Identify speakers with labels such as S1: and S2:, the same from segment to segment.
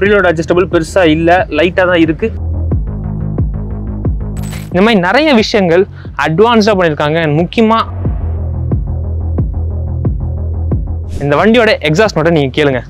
S1: Preload adjustable பெருசாக இல்லை, லைட்டாக தான் இருக்குது. இந்த மாதிரி நிறைய விஷயங்கள் அட்வான்ஸ்டாக பண்ணியிருக்காங்க. முக்கியமாக இந்த வண்டியோட எக்ஸாஸ்ட் நோட்டை நீங்கள் கேளுங்க.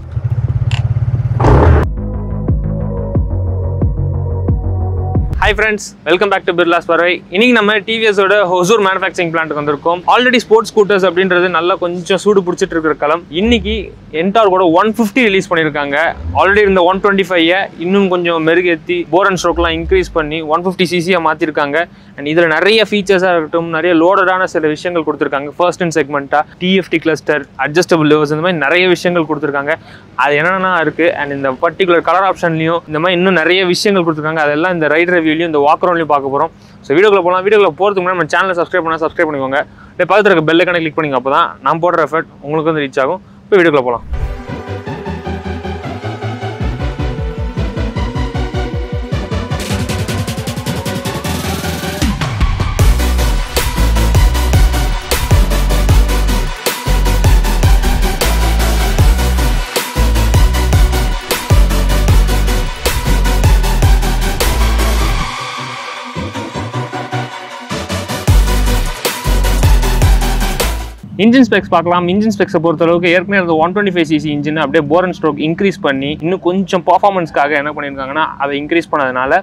S1: Hi friends, welcome back to Birla's Parvai. இன்னைக்கு நம்ம டிவிஎஸோட ஹொசூர் மேனுஃபேக்சரிங் பிளான்ட் வந்திருக்கோம். ஆல்ரெடி ஸ்போர்ட்ஸ் ஸ்கூட்டர்ஸ் அப்படின்றது நல்லா கொஞ்சம் சூடு பிடிச்சிட்டு இருக்கிற களம். இன்னைக்கு என்டார் கூட 150 ரிலீஸ் பண்ணியிருக்காங்க. ஆல்ரெடி இருந்த 125 இன்னும் கொஞ்சம் மெருகேற்றி போர் அண்ட் ஸ்ட்ரோக்லாம் இன்க்ரீஸ் பண்ணி 150cc மாற்றிருக்காங்க. அண்ட் இதில் நிறைய ஃபீச்சர்ஸாக இருக்கட்டும், நிறைய லோடடான சில விஷயங்கள் கொடுத்துருக்காங்க. ஃபர்ஸ்ட் அண்ட் செக்மெண்ட்டாக டிஎஃப்டி கிளஸ்டர், அட்ஜஸ்டபிள் லிவர்ஸ், இந்த மாதிரி நிறைய விஷயங்கள் கொடுத்துருக்காங்க. அது என்னென்னா இருக்குது. அண்ட் இந்த பர்டிகுலர் கலர் ஆப்ஷன்லையும் இந்த மாதிரி இன்னும் நிறைய விஷயங்கள் கொடுத்துருக்காங்க. அதெல்லாம் இந்த ரைட் ரிவ்யூலையும் இந்த வாக் அரவுண்ட்லையும் பார்க்க போகிறோம். ஸோ வீடியோக்குள்ள போகலாம். வீடியோக்குள்ள போகிறதுக்கு முன்னாடி நம்ம சேனலை சப்ஸ்கிரைப் பண்ணிக்கோங்க. இல்லை பக்கத்தில் இருக்க பெல் ஐகானை கிளிக் பண்ணிங்க. அப்போ தான் நான் போடுற எஃபர்ட் உங்களுக்கு வந்து ரீச் ஆகும். இப்போ வீடியோக்குள்ள போகலாம். இன்ஜின் ஸ்பெக்ஸ் பார்க்கலாம். இன்ஜின் ஸ்பெக்ஸை பொறுத்தளவுக்கு ஏற்கனவே அந்த 125cc இன்ஜின் அப்படியே போர் அண்ட் ஸ்ட்ரோக் இன்க்ரீஸ் பண்ணி இன்னும் கொஞ்சம் பர்ஃபார்மன்ஸ்க்காக என்ன பண்ணியிருக்காங்கன்னா அதை இன்க்ரீஸ் பண்ணதுனால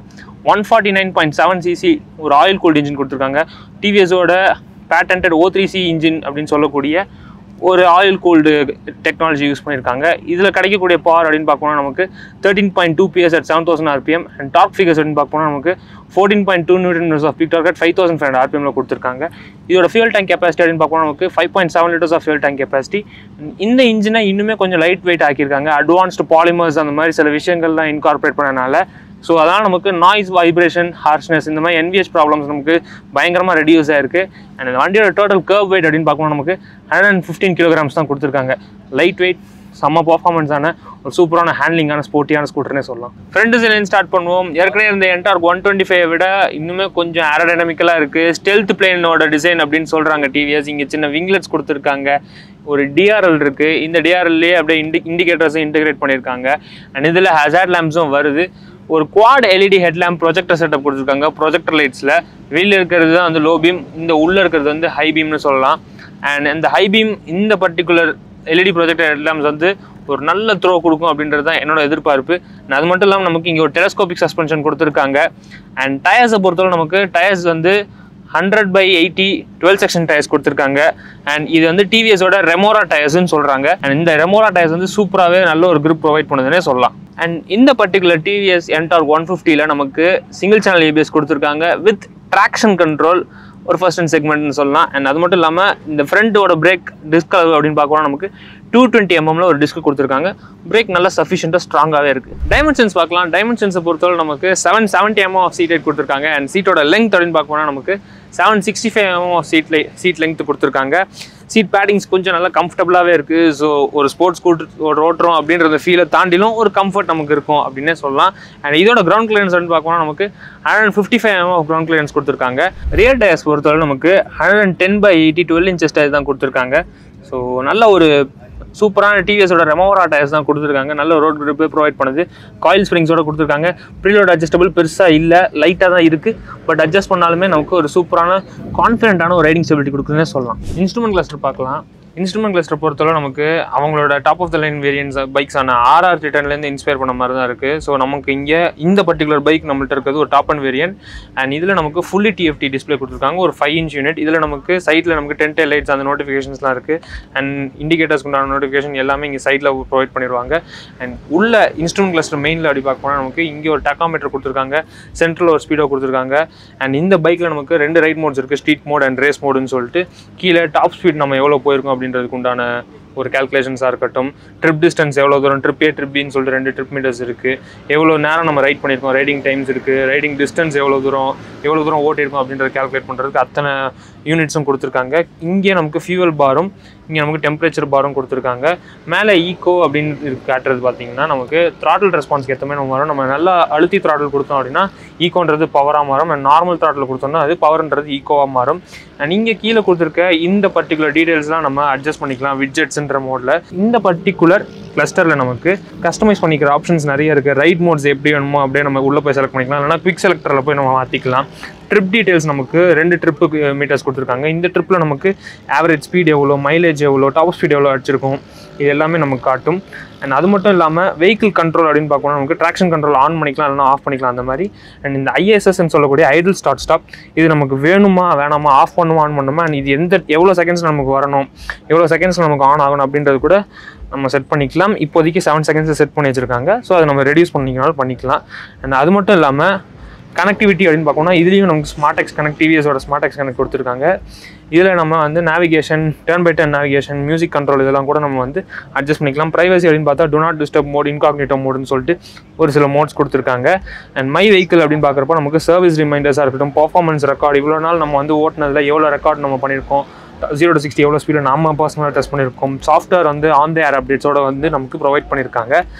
S1: 149.7cc ஒரு ஆயில் கூல்டு இன்ஜின் கொடுத்துருக்காங்க. டிவிஎஸோட பேட்டன்டட் O3C இன்ஜின் அப்படின்னு சொல்லக்கூடிய ஒரு ஆயில் கூல்டு டெக்னாலஜி யூஸ் பண்ணியிருக்காங்க. இதில் கிடைக்கக்கூடிய பவர் அப்படின்னு பார்க்கணும்னா நமக்கு 13.2 PS at 7000 RPM and torque figures அப்படின்னு பார்க்கணும்னா நமக்கு 14.2 Nm of peak torque at 5500 RPM கொடுத்துருக்காங்க. இதோட ஃபியூல் டேங்க் கெப்பாசிட்டி அப்படின்னு பார்க்கணும் நமக்கு 5.7 liters of fuel tank capacity. இந்த இன்ஜினை இன்னுமே கொஞ்சம் லைட் வெயிட் ஆக்கியிருக்காங்க. அட்வான்ஸ்டு பாலிமர்ஸ் அந்த மாதிரி சில விஷயங்கள்லாம் இன்கார்பரேட் பண்ணனால ஸோ அதனால் நமக்கு நாய்ஸ், வைப்ரேஷன், ஹார்ஷ்னஸ் இந்த மாதிரி NVH ப்ராப்ளம்ஸ் நமக்கு பயங்கரமாக ரெடியூஸ் ஆகிருக்கு. அண்ட் இந்த வண்டியோட டோட்டல் கர்வ் வெயிட் அப்படின்னு பார்க்கணும் நமக்கு 115 kilograms தான் கொடுத்துருக்காங்க. லைட் வெயிட், செம்ம பர்ஃபார்மன்ஸான ஒரு சூப்பரான ஹேண்ட்லிங்கான ஸ்போர்ட்டியான ஸ்கூட்டர்னே சொல்லலாம். ஃப்ரண்ட் டிசைன் ஸ்டார்ட் பண்ணுவோம். ஏற்கனவே இருந்த என்டார் 125 விட இன்னுமே கொஞ்சம் ஏரோடைனமிக்கலாக இருக்குது. ஸ்டெல்த் பிளேனோட டிசைன் அப்படின்னு சொல்கிறாங்க டிவிஎஸ். இங்கே சின்ன விங்லெட்ஸ் கொடுத்துருக்காங்க. ஒரு DRL இருக்குது. இந்த DRLலேயே அப்படியே இண்டிகேட்டர்ஸும் இன்டெகிரேட் பண்ணியிருக்காங்க. அண்ட் இதில் ஹசார்ட் லேம்ப்ஸும் வருது. ஒரு quad LED headlamp projector setup கொடுத்துருக்காங்க. ப்ரொஜெக்டர் லைட்ஸில் வெளியில் இருக்கிறது தான் வந்து லோ பீம், இந்த உள்ளே இருக்கிறது வந்து ஹை பீம்னு சொல்லலாம். அண்ட் இந்த ஹை பீம் இந்த பர்டிகுலர் LED ப்ரொஜெக்டர் ஹெட்லேம்ப்ஸ் வந்து ஒரு நல்ல த்ரோ கொடுக்கும் அப்படின்றது தான் என்னோட எதிர்பார்ப்பு. அது மட்டும் இல்லாமல் நமக்கு இங்கே ஒரு டெலஸ்கோபிக் சஸ்பென்ஷன் கொடுத்துருக்காங்க. அண்ட் டயர்ஸை பொறுத்தவரை நமக்கு டயர்ஸ் வந்து 100/80 12 செக்ஷன் டயர்ஸ் கொடுத்துருக்காங்க. அண்ட் இது வந்து டிவிஎஸோட ரெமோரா டயர்ஸ்ன்னு சொல்கிறாங்க. அண்ட் இந்த ரெமோரா டயர்ஸ் வந்து சூப்பராகவே நல்ல ஒரு grip ப்ரொவைட் பண்ணுதுன்னே சொல்லலாம். அண்ட் இந்த பர்டிகுலர் டிவிஎஸ் என்டார் 150ல நமக்கு சிங்கிள் சேனல் ABS கொடுத்துருக்காங்க வித் ட்ராக்ஷன் கண்ட்ரோல், ஒரு ஃபர்ஸ்ட் அண்ட் செக்மெண்ட்னு சொல்லலாம். அண்ட் அது மட்டும் இல்லாமல் இந்த ஃப்ரண்ட்டோட பிரேக் டிஸ்க் அளவு அப்படின்னு பார்க்கணும் நமக்கு 220 mm ஒரு டிஸ்க் கொடுத்துருக்காங்க. பிரேக் நல்லா சஃபிஷியண்டாக ஸ்ட்ராங்காகவே இருக்குது. டைமென்ஷன்ஸ் பார்க்கலாம். டைமென்ஷன்ஸை பொறுத்தவரை நமக்கு 770 mm ஆஃப் சீட் ஹைட் கொடுத்துருக்காங்க. அண்ட் சீட்டோட லெங்த் அப்படின்னு பார்க்கணும்னா நமக்கு 765 mm ஆஃப் சீட் லெங்த் கொடுத்துருக்காங்க. சீட் பேடிங்ஸ் கொஞ்சம் நல்லா கம்ஃபர்டபுளாகவே இருக்குது. ஸோ ஒரு ஸ்போர்ட்ஸ் ஸ்கூட்டர் ஓட்டுறோம் அப்படின்றத ஃபீலை தாண்டிலும் ஒரு கம்ஃபர்ட் நமக்கு இருக்கும் அப்படின்னே சொல்லலாம். அண்ட் இதோட கிரவுண்ட் கிளியரன்ஸ் அப்படின்னு பார்க்கணும்னா நமக்கு 155 mm ஆஃப் கிரவுண்ட் கிளியரன்ஸ் கொடுத்துருக்காங்க. ரியர் டயர்ஸ் பொறுத்தவரை நமக்கு 110/80 12 inches டயர்ஸ் தான் கொடுத்துருக்காங்க. ஸோ நல்ல ஒரு சூப்பரான டிவிஎஸோட ரெமோரா டயர்ஸ் தான் கொடுத்துருக்காங்க. நல்ல ரோட் grip ப்ரொவைட் பண்ணுது. காயில் ஸ்ப்ரிங்ஸோட கொடுத்துருக்காங்க. ப்ரீலோட் அட்ஜஸ்டபிள் பெருசாக இல்லை, லைட்டாக தான் இருக்குது. பட் அட்ஜஸ்ட் பண்ணாலுமே நமக்கு ஒரு சூப்பரான கான்ஃபிடென்ட்டான ஒரு ரைடிங் ஸ்டெபிலிட்டி கொடுக்குதுன்னே சொல்லலாம். இன்ஸ்ட்ருமெண்ட் கிளஸ்டர் பார்க்கலாம். இன்ஸ்ட்ருமெண்ட் கிளஸ்டர் பொறுத்தவரை நமக்கு அவங்களோட top of the line variants பைக்ஸான RR Titanலேருந்து இன்ஸ்பயர் பண்ண மாதிரி தான் இருக்குது. ஸோ நமக்கு இங்கே இந்த பர்டிகுலர் பைக் நம்மள்ட்ட இருக்கிறது ஒரு டாப் அண்ட் வேரியன்ட். அண்ட் இதில் நமக்கு ஃபுல்லி TFT டிஸ்பிளே கொடுத்துருக்காங்க. ஒரு 5-inch யூனிட். இதில் நமக்கு சைட்டில் நமக்கு 10 tail lights அந்த நோட்டிஃபிகேஷன்ஸ்லாம் இருக்குது. அண்ட் இண்டிகேட்டர்ஸ்க்கு உண்டான நோட்டிஃபிகேஷன் எல்லாமே இங்கே சைட்டில் ப்ரொவைட் பண்ணிடுவாங்க. அண்ட் உள்ள இன்ஸ்ட்ருமெண்ட் கிளஸ்டர் மெயினில் அப்படி பார்க்க போனால் நமக்கு இங்கே ஒரு டெக்காமீட்டர் கொடுத்துருக்காங்க. சென்ட்ரல் ஒரு ஸ்பீடோ கொடுத்துருக்காங்க. அண்ட் இந்த பைக்கில் நமக்கு 2 ரைட் மோட்ஸ் இருக்குது, ஸ்ட்ரீட் மோட் அண்ட் ரேஸ் மோடுன்னு சொல்லிட்டு. கீழே டாப் ஸ்பீட் நம்ம எவ்வளோ போயிருக்கோம் அப்படின்றதுக்கு உண்டான ஒரு கால்குலேஷன்ஸாக இருக்கட்டும். ட்ரிப் டிஸ்டன்ஸ் எவ்வளோ தூரம், ட்ரிப் A ட்ரிப் Bன்னு சொல்லிட்டு 2 ட்ரிப் மீட்டர்ஸ் இருக்குது. எவ்வளோ நேரம் நம்ம ரைட் பண்ணியிருக்கோம், ரைடிங் டைம்ஸ் இருக்குது, ரைடிங் டிஸ்டன்ஸ் எவ்வளோ தூரம் ஓட்டியிருக்கோம் அப்படின்றத கால்குலேட் பண்ணுறதுக்கு அத்தனை யூனிட்ஸும் கொடுத்துருக்காங்க. இங்கே நமக்கு ஃபியூவல் பாரும் இங்கே நமக்கு டெம்பரேச்சர் பாரும் கொடுத்துருக்காங்க. மேலே ஈகோ அப்படின்னு காட்டுறது பார்த்தீங்கன்னா நமக்கு த்ராட்டில் ரெஸ்பான்ஸ்க்கு ஏற்ற மாதிரி நம்ம வரும். நம்ம நல்லா அழுத்தி த்ராட்டில் கொடுத்தோம் அப்படின்னா ஈகோன்றது பவராக மாறும். அண்ட் நார்மல் த்ராட்டில் கொடுத்தோம்னா அது பவர்ன்றது ஈகோவாக மாறும். அண்ட் இங்கே கீழே கொடுத்துருக்க இந்த பர்டிகுலர் டீடைல்ஸ்லாம் நம்ம அட்ஜஸ்ட் பண்ணிக்கலாம். விட்ஜெட்ஸ் ன்ற மோடில். இந்த பர்டிகுலர் கிளஸ்டரில் நமக்கு கஸ்டமைஸ் பண்ணிக்கிற ஆப்ஷன்ஸ் நிறைய இருக்குது. ரைட் மோட்ஸ் எப்படி வேணுமோ அப்படியே நம்ம உள்ளே போய் செலக்ட் பண்ணிக்கலாம், இல்லைனா குவிக் செலக்டரில் போய் நம்ம மாற்றிக்கலாம். ட்ரிப் டீட்டெயில்ஸ் நமக்கு 2 ட்ரிப்பு மீட்டர்ஸ் கொடுத்துருக்காங்க. இந்த ட்ரிப்பில் நமக்கு ஆவரேஜ் ஸ்பீட் எவ்வளோ, மைலேஜ் எவ்வளோ, டாப் ஸ்பீட் எவ்வளோ அடிச்சிருக்கும், இது எல்லாமே நமக்கு காட்டும். அண்ட் அது மட்டும் இல்லாமல் வெஹிக்கிள் கண்ட்ரோல் அப்படின்னு பார்க்கணும், நமக்கு ட்ராக்ஷன் கண்ட்ரோல் ஆன் பண்ணிக்கலாம் இல்லைனா ஆஃப் பண்ணிக்கலாம் அந்த மாதிரி. அண்ட் இந்த ஐஎஸ்எஸ்ன்னு சொல்லக்கூடிய ஐடில் ஸ்டார்ட் ஸ்டாப், இது நமக்கு வேணுமா வேணாமா, ஆஃப் பண்ணுமா ஆன் பண்ணுமா, அண்ட் இது எவ்வளோ செகண்ட்ஸ் நமக்கு வரணும், எவ்வளோ செகண்ட்ஸ் நமக்கு ஆன் ஆகணும் அப்படின்றது கூட நம்ம செட் பண்ணிக்கலாம். இப்போதைக்கு 7 செகண்ட்ஸை செட் பண்ணி வச்சுருக்காங்க. ஸோ அதை நம்ம ரெடியூஸ் பண்ணிக்கனாலும் பண்ணிக்கலாம். அண்ட் அது மட்டும் இல்லாமல் கனெக்டிவிட்டி அப்படின்னு பார்க்கணும்னா இதுலேயும் நமக்கு ஸ்மார்ட் எக்ஸ் கனெக்ட், டிவிஎஸோட ஸ்மார்ட் எக்ஸ் கனெக்ட் கொடுத்துருக்காங்க. இதில் நம்ம வந்து navigation, turn by turn navigation, music control இதெல்லாம் கூட நம்ம வந்து அட்ஜஸ்ட் பண்ணிக்கலாம். ப்ரைவசி அப்படின்னு பார்த்தா do not disturb mode, incognito மோடுன்னு சொல்லிட்டு ஒரு சில மோட்ஸ் கொடுத்துருக்காங்க. அண்ட் மை வெஹிக்கிள் அப்படின்னு பார்க்குறப்போ நமக்கு சர்வீஸ் ரிமைண்டர்ஸாக இருக்கட்டும், பர்ஃபார்மன்ஸ் ரெக்கார்டு, இவ்வளோ நாள் நம்ம வந்து ஓட்டினதில் எவ்வளோ ரெக்கார்ட் நம்ம பண்ணியிருக்கோம், 0 to 60 எவ்வளோ ஸ்பீடில் நம்ம பர்சனலாக டெஸ்ட் பண்ணியிருக்கோம். சாஃப்ட்வேர் வந்து ஆன் தி ஏர் அப்டேட்ஸோட வந்து நமக்கு ப்ரொவைட் பண்ணியிருக்காங்க.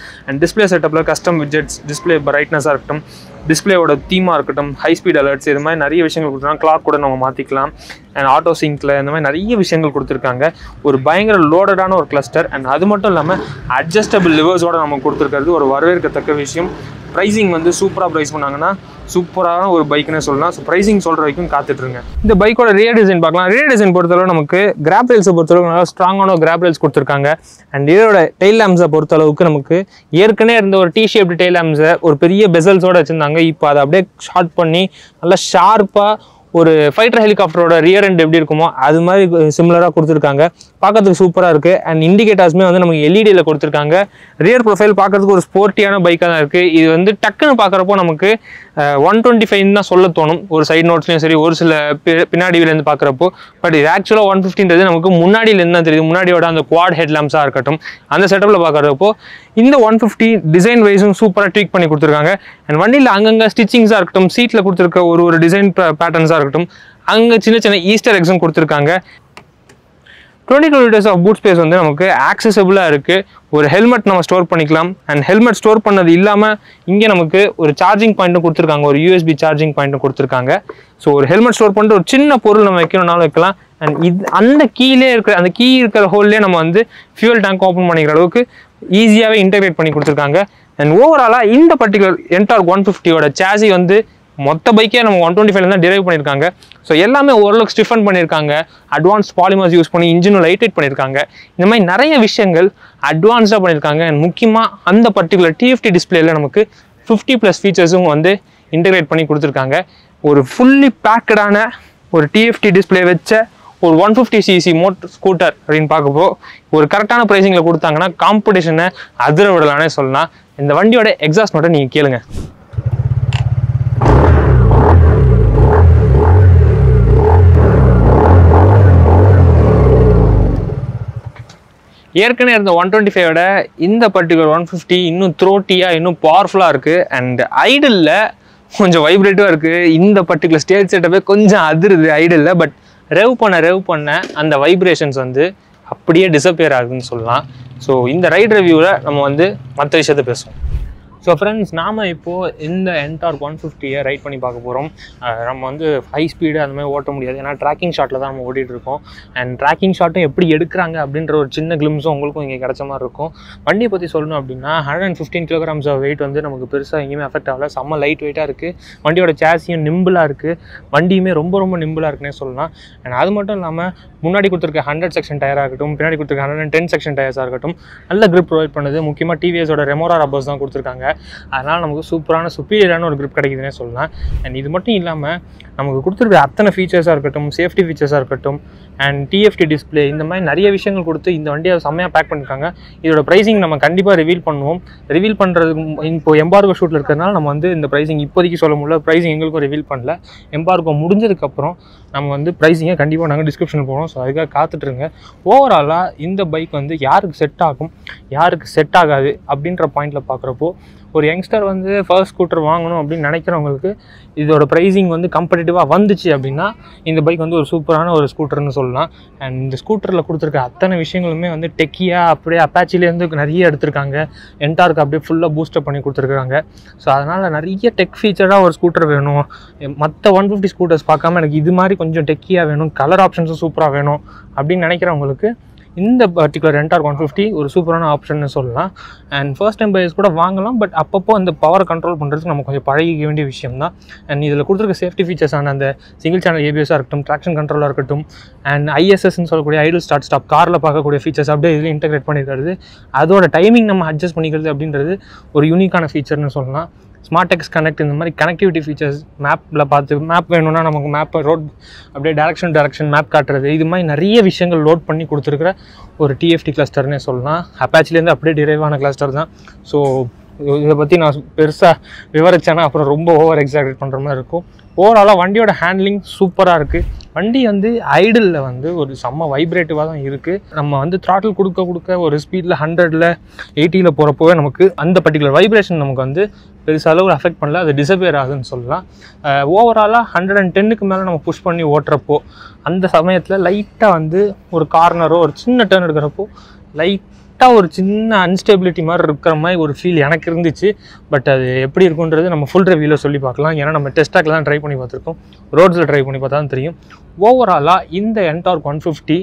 S1: அண்ட் டிஸ்பிளே செட்டப்பில் கஸ்டம் விட்ஜெட்ஸ், டிஸ்பிளே பிரைட்னஸாக இருக்கட்டும், டிஸ்பிளேயோட தீமாக இருக்கட்டும், ஹை ஸ்பீட் அலர்ட்ஸ், இது மாதிரி நிறைய விஷயங்கள் கொடுத்துருக்காங்க. கிளாக் கூட நம்ம மாற்றிக்கலாம். அண்ட் ஆட்டோ சிங்கில் இந்த மாதிரி நிறைய விஷயங்கள் கொடுத்துருக்காங்க. ஒரு பயங்கர லோடடான ஒரு கிளஸ்டர். அண்ட் அது மட்டும் இல்லாமல் அட்ஜஸ்டபிள் லிவர்ஸோட நம்ம கொடுத்துருக்கிறது ஒரு வரவேற்கத்தக்க விஷயம். ப்ரைஸிங் வந்து சூப்பராக ப்ரைஸ் பண்ணாங்கன்னா சூப்பரான ஒரு பைக்குன்னு சொல்லலாம். ஸோ ப்ரைஸிங் சொல்கிற வரைக்கும் காத்துட்ருங்க. இந்த பைக்கோட ரியர் டிசைன் பார்க்கலாம். ரியர் டிசைன் பொறுத்தளவு நமக்கு கிராப் ரெயில்ஸை பொறுத்தளவுக்கு நல்லா ஸ்ட்ராங்கான ஒரு கிராப் ரெயில்ஸ் கொடுத்துருக்காங்க. அண்ட் இதோட டெயில் லேம்ப்ஸை பொறுத்தளவுக்கு நமக்கு ஏற்கனவே இருந்த ஒரு டி ஷேப்டு டெயில் லேம்ப்ஸை ஒரு பெரிய பெசல்ஸோட வச்சுருந்தாங்க. இப்போ அதை அப்படியே ஷார்ட் பண்ணி நல்லா ஷார்ப்பாக ஒரு ஃபைட்டர் ஹெலிகாப்டரோட ரியர் எண்ட் எப்படி இருக்குமோ அது மாதிரி சிமிலராக கொடுத்துருக்காங்க. பார்க்கறதுக்கு சூப்பராக இருக்குது. அண்ட் இண்டிகேட்டர்ஸுமே வந்து நமக்கு எல்இடியில் கொடுத்துருக்காங்க. ரியர் ப்ரொஃபைல் பார்க்கறதுக்கு ஒரு ஸ்போர்ட்டியான பைக்காக தான் இருக்குது. இது வந்து டக்குன்னு பார்க்குறப்போ நமக்கு 125 தான் சொல்ல தோணும், ஒரு சைட் நோட்ஸ்லையும் சரி, ஒரு சில பின்னாடியிலேருந்து பார்க்குறப்போ. பட் இது ஆக்சுவலாக 150ன்றது நமக்கு முன்னாடியிலேருந்து தான் தெரியுது. முன்னாடியோட அந்த குவாட் ஹெட்லாம்ஸாக இருக்கட்டும், அந்த செட்டப்பில் பார்க்குறப்போ இந்த 150 டிசைன் வைஸும் சூப்பராக ட்வீக் பண்ணி கொடுத்துருக்காங்க. அண்ட் வண்டியில் அங்கங்கே ஸ்டிச்சிங்ஸாக இருக்கட்டும், சீட்டில் கொடுத்துருக்க ஒரு டிசைன் பேட்டர்ன்ஸாக இருக்கட்டும், அங்கே சின்ன சின்ன ஈஸ்டர் எக்ஸும் கொடுத்துருக்காங்க. 22 liters ஆஃப் பூட் ஸ்பேஸ் வந்து நமக்கு ஆக்சசபிளாக இருக்குது. ஒரு ஹெல்மெட் நம்ம ஸ்டோர் பண்ணிக்கலாம். அண்ட் ஹெல்மெட் ஸ்டோர் பண்ணது இல்லாமல் இங்கே நமக்கு ஒரு சார்ஜிங் பாயிண்ட்டும் கொடுத்துருக்காங்க, ஒரு யூஎஸ்பி சார்ஜிங் பாயிண்ட்டும் கொடுத்துருக்காங்க. ஸோ ஒரு ஹெல்மெட் ஸ்டோர் பண்ணிட்டு ஒரு சின்ன பொருள் நம்ம வைக்கணும்னாலும் வைக்கலாம். அண்ட் அந்த கீழே இருக்கிற அந்த கீ இருக்கிற ஹோல்லே நம்ம வந்து ஃபியூல் டேங்க் ஓப்பன் பண்ணிக்கிற அளவுக்கு ஈஸியாகவே இன்டெகிரேட் பண்ணி கொடுத்துருக்காங்க. அண்ட் ஓவராலாக இந்த பர்டிகுலர் என்டார்க் 150யோட சாசி வந்து மொத்த பைக்கே நம்ம 125 தான் டிரைவ் பண்ணியிருக்காங்க. ஸோ எல்லாமே ஓரளவுக்கு ஸ்டிஃபன் பண்ணியிருக்காங்க. அட்வான்ஸ் பாலிமர்ஸ் யூஸ் பண்ணி இன்ஜினும் லைட் வெயிட் பண்ணியிருக்காங்க. இந்த மாதிரி நிறைய விஷயங்கள் அட்வான்ஸாக பண்ணியிருக்காங்க. அண்ட் முக்கியமாக அந்த பர்டிகுலர் டிஎஃப்டி டிஸ்பிளேல நமக்கு 50+ ஃபீச்சர்ஸும் வந்து இன்டெகிரேட் பண்ணி கொடுத்துருக்காங்க. ஒரு ஃபுல்லி பேக்கடான ஒரு டிஎஃப்டி டிஸ்பிளே வச்ச ஒரு 150cc ஸ்கூட்டர் அப்படின்னு பார்க்கப்போ ஒரு கரெக்டான ப்ரைஸிங்கில் கொடுத்தாங்கன்னா காம்படிஷனை அதிர விடலானே சொல்லலாம். இந்த வண்டியோட எக்ஸாஸ்ட் நோட்டை நீங்கள் கேளுங்க. ஏற்கனவே இருந்த 125 இந்த பர்டிகுலர் 150 இன்னும் த்ரோட்டியாக இன்னும் பவர்ஃபுல்லாக இருக்குது. அண்ட் ஐடில் கொஞ்சம் வைப்ரேட்டிவாக இருக்குது. இந்த பர்டிகுலர் ஸ்டேஜ் செட்டப்பே கொஞ்சம் அதிருது ஐடில். பட் ரெவ் பண்ண அந்த வைப்ரேஷன்ஸ் வந்து அப்படியே டிஸப்பியர் ஆகுதுன்னு சொல்லலாம். ஸோ இந்த ரைட் ரிவ்யூவில் நம்ம வந்து மற்ற விஷயத்தை பேசுவோம். ஸோ ஃப்ரெண்ட்ஸ், நாம் இப்போது இந்த என்டார்க் 150 ரைட் பண்ணி பார்க்க போகிறோம். நம்ம வந்து ஹை ஸ்பீடு அந்த மாதிரி ஓட்ட முடியாது, ஏன்னா ட்ராக்கிங் ஷாட்டில் தான் நம்ம ஓட்டிகிட்டு இருக்கோம். அண்ட் ட்ராக்கிங் ஷாட்டும் எப்படி எடுக்கிறாங்க அப்படின்ற ஒரு சின்ன கிளிம்ஸும் உங்களுக்கும் இங்கே கிடைச்ச மாதிரி இருக்கும். வண்டியை பற்றி சொல்லணும் அப்படின்னா 115 kilograms ஆஃப் வெயிட் வந்து நமக்கு பெருசாக எங்கேயுமே அஃபெக்ட் ஆகலை. செம்ம லைட் வெயிட்டாக இருக்குது. வண்டியோட சேஸியும் நிம்பிளாக இருக்குது. வண்டியுமே ரொம்ப ரொம்ப நிம்பிளாக இருக்குன்னே சொல்லலாம். அண்ட் அது மட்டும் இல்லாமல் முன்னாடி கொடுத்துருக்க 100 செக்ஷன் டயராக இருக்கட்டும், பின்னாடி கொடுத்துருக்க 110 செக்ஷன் டயர்ஸாக இருக்கட்டும், நல்ல கிரிப் ப்ரொவைட் பண்ணுது. முக்கியமாக டிவிஎஸோட ரெமோரா ரப்பர்ஸ் தான் கொடுத்துருக்காங்க. அதனால் நமக்கு சூப்பரான சுப்பீரியரான ஒரு கிரிப் கிடைக்குதுன்னே சொல்லலாம். அண்ட் இது மட்டும் இல்லாமல் நமக்கு கொடுத்துருக்க அத்தனை ஃபீச்சர்ஸாக இருக்கட்டும், சேஃப்டி ஃபீச்சர்ஸாக இருக்கட்டும், அண்ட் டிஎஃப்டி டிஸ்பிளே, இந்த மாதிரி நிறைய விஷயங்கள் கொடுத்து இந்த வண்டியை செம்மையாக பேக் பண்ணியிருக்காங்க. இதோட ப்ரைஸிங் நம்ம கண்டிப்பாக ரிவீல் பண்ணுவோம். ரிவீல் பண்ணுறதுக்கு இப்போ எம்பார்கோ ஷூட்டில் இருக்கிறதுனால நம்ம வந்து இந்த ப்ரைஸிங் இப்போதைக்கு சொல்ல முடியல. ப்ரைஸிங் எங்களுக்கும் ரிவீல் பண்ணல. எம்பார்கோ முடிஞ்சதுக்கப்புறம் நம்ம வந்து ப்ரைஸிங்கை கண்டிப்பாக நாங்கள் டிஸ்கிரிப்ஷன் போகிறோம். ஸோ அதுக்காக காத்துட்ருங்க. ஓவராலாக இந்த பைக் வந்து யாருக்கு செட் ஆகும், யாருக்கு செட் ஆகாது அப்படின்ற பாயிண்டில் பார்க்குறப்போ ஒரு யங்ஸ்டர் வந்து ஃபர்ஸ்ட் ஸ்கூட்டர் வாங்கணும் அப்படின்னு நினைக்கிறவங்களுக்கு இதோட ப்ரைஸிங் வந்து கம்பெட்டிட்டிவாக வந்துச்சு அப்படின்னா இந்த பைக் வந்து ஒரு சூப்பரான ஒரு ஸ்கூட்டர்னு சொல்லலாம். அண்ட் இந்த ஸ்கூட்டரில் கொடுத்துருக்க அத்தனை விஷயங்களுமே வந்து டெக்கியாக அப்படியே அப்பாச்சிலேருந்து நிறைய எடுத்திருக்காங்க. என்டார்க்கு அப்படியே ஃபுல்லாக பூஸ்டப் பண்ணி கொடுத்துருக்காங்க. ஸோ அதனால் நிறைய டெக் ஃபீச்சராக ஒரு ஸ்கூட்டர் வேணும், மற்ற 150 ஸ்கூட்டர்ஸ் பார்க்காம எனக்கு இது மாதிரி கொஞ்சம் டெக்கியாக வேணும், கலர் ஆப்ஷன்ஸும் சூப்பராக வேணும் அப்படின்னு நினைக்கிறவங்களுக்கு இந்த பர்டிகுலர் என்டார்க் 150 ஒரு சூப்பரான ஆப்ஷன் சொல்லலாம். அண்ட் ஃபர்ஸ்ட் டைம் பையர்ஸ் கூட வாங்கலாம். பட் அப்பப்போ அந்த பவரை கண்ட்ரோல் பண்ணுறதுக்கு நம்ம கொஞ்சம் பழகிக்க வேண்டிய விஷயம் தான். அண்ட் இதில் கொடுத்துருக்க சேஃப்டி ஃபீச்சர்ஸான அந்த சிங்கிள் சேனல் ஏபிஎஸ்ஸாக இருக்கட்டும், ட்ராக்ஷன் கண்ட்ரோலாக இருக்கட்டும், அண்ட் ஐஎஸ்எஸ்ன்னு சொல்லக்கூடிய ஐடில் ஸ்டார்ட் ஸ்டாப் காரில் பார்க்கக்கூடிய ஃபீச்சர்ஸ் அப்படியே இதில் இன்டெகிரேட் பண்ணியிருக்கிறது. அதோட டைமிங் நம்ம அட்ஜஸ்ட் பண்ணிக்கிறது அப்படின்றது ஒரு யூனிக்கான ஃபீச்சர்னு சொல்லலாம். ஸ்மார்ட் எக்ஸ் கனெக்ட் இந்த மாதிரி கனெக்டிவிட்டி ஃபீச்சர்ஸ், மேப்பில் பார்த்து மேப் வேணும்னா நமக்கு மேப் ரோட் அப்படியே டேரக்ஷன் மேப் காட்டுறது, இது மாதிரி நிறைய விஷயங்கள் லோட் பண்ணி கொடுத்துருக்குற ஒரு டிஎஃப்டி கிளஸ்டர்னே சொல்லலாம். அப்பாச்சிலேருந்து அப்படியே டிரைவான கிளஸ்டர் தான். ஸோ இதை பற்றி நான் பெருசாக விவரிச்சேன்னா அப்புறம் ரொம்ப ஓவர் எக்ஸாக்ரேட் பண்ணுற மாதிரி இருக்கும். ஓவராலாக வண்டியோட ஹேண்ட்லிங் சூப்பராக இருக்குது. வண்டி ஐடில் ஒரு செம்ம வைப்ரேட்டிவாக தான் இருக்குது. நம்ம த்ராட்டில் கொடுக்க ஒரு ஸ்பீடில் 100ல் 80ல் போகிறப்போவே நமக்கு அந்த பர்டிகுலர் வைப்ரேஷன் நமக்கு பெருசாக அஃபெக்ட் பண்ணல, அது டிசப்பியர் ஆகுதுன்னு சொல்லலாம். ஓவராலாக 110க்கு மேலே நம்ம புஷ் பண்ணி ஓட்டுறப்போ அந்த சமயத்தில் லைட்டாக ஒரு கார்னரோ ஒரு சின்ன டர்ன் எடுக்கிறப்போ லைட்டாக ஒரு சின்ன அன்ஸ்டேபிலிட்டி மாதிரி இருக்கிற மாதிரி ஒரு ஃபீல் எனக்கு இருந்துச்சு. பட் அது எப்படி இருக்குன்றது நம்ம ஃபுல் ரிவ்யூவில் சொல்லி பார்க்கலாம். ஏன்னா நம்ம டெஸ்டாக்கில் தான் ட்ரை பண்ணி பார்த்துருக்கோம், ரோட்ஸில் ட்ரை பண்ணி பார்த்தா தான் தெரியும். ஓவராலாக இந்த என்டார்க் 150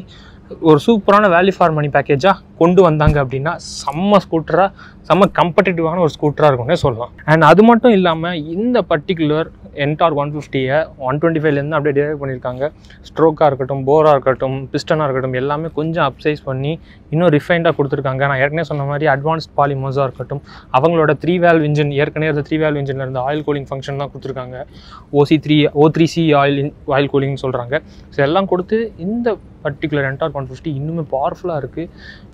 S1: ஒரு சூப்பரான வேல்யூ ஃபார் மணி பேக்கேஜாக கொண்டு வந்தாங்க அப்படின்னா செம்ம ஸ்கூட்டராக, செம்ம கம்படிட்டிவான ஒரு ஸ்கூட்டராக இருக்கும்னே சொல்லலாம். அண்ட் அது மட்டும் இல்லாமல் இந்த பர்டிகுலர் என்டார்க் 150-ஐ 125லேருந்து அப்படியே டிரைவ் பண்ணியிருக்காங்க. ஸ்ட்ரோக்காக இருக்கட்டும், போராக இருக்கட்டும், பிஸ்டனாக இருக்கட்டும், எல்லாமே கொஞ்சம் அப்சைஸ் பண்ணி இன்னும் ரிஃபைண்டாக கொடுத்துருக்காங்க. நான் ஏற்கனவே சொன்ன மாதிரி அட்வான்ஸ்ட் பாலிமர்ஸாக இருக்கட்டும், அவங்களோட 3 வேல்வ் இன்ஜின், ஏற்கனவே அந்த 3 வேல்வ் இன்ஜினில் இருந்த ஆயில் கூலிங் ஃபங்க்ஷன் தான் கொடுத்துருக்காங்க. O3C ஆயில் கூலிங்னு சொல்கிறாங்க. ஸோ எல்லாம் கொடுத்து இந்த பர்டிகுலர் என்டார்க் 150 இன்னுமே பவர்ஃபுல்லாக இருக்குது,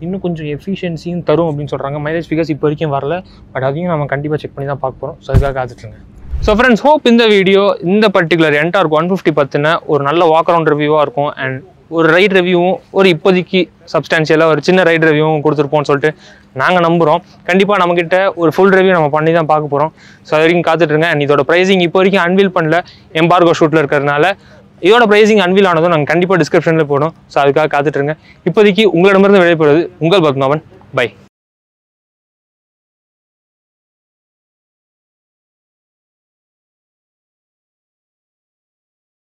S1: இன்னும் கொஞ்சம் எஃபிஷியன்சியும் தரும் அப்படின்னு சொல்கிறாங்க. மைலேஜ் ஃபிகர்ஸ் இப்போ வரைக்கும் வரல, பட் அதையும் நம்ம கண்டிப்பாக செக் பண்ணி தான் பார்க்க போகிறோம். ஸோ அதுக்காக காத்துட்டுருங்க. ஸோ ஃப்ரெண்ட்ஸ், ஹோப் இந்த வீடியோ இந்த பர்டிகுலர் என்டார்க் 150 பற்றின ஒரு நல்ல வாக் அரவுண்ட் ரிவ்யூவாக இருக்கும். அண்ட் ஒரு ரைட் ரிவ்யூவும் ஒரு இப்போதைக்கு சப்ஸ்டான்ஷியலாக ஒரு சின்ன ரைட் ரிவ்யூவும் கொடுத்துருப்போம்னு சொல்லிட்டு நாங்கள் நம்புகிறோம். கண்டிப்பாக நம்மக்கிட்ட ஒரு ஃபுல் ரிவ்யூ நம்ம பண்ணி தான் பார்க்க போகிறோம். ஸோ அது வரைக்கும் காத்துட்ருங்க. அண்ட் இதோட ப்ரைஸிங் இப்போ வரைக்கும் அன்வீல் பண்ணல, எம்பார்கோ ஷூட்டில் இருக்கிறதுனால இதோட ப்ரைஸிங் அன்வீல் ஆனதும் நாங்கள் கண்டிப்பாக டிஸ்கிரிப்ஷனில் போடும். ஸோ அதுக்காக காத்துட்ருங்க. இப்போதைக்கு உங்களிடமிருந்து விடைபெறுவது உங்கள் பத்மாவன். பை.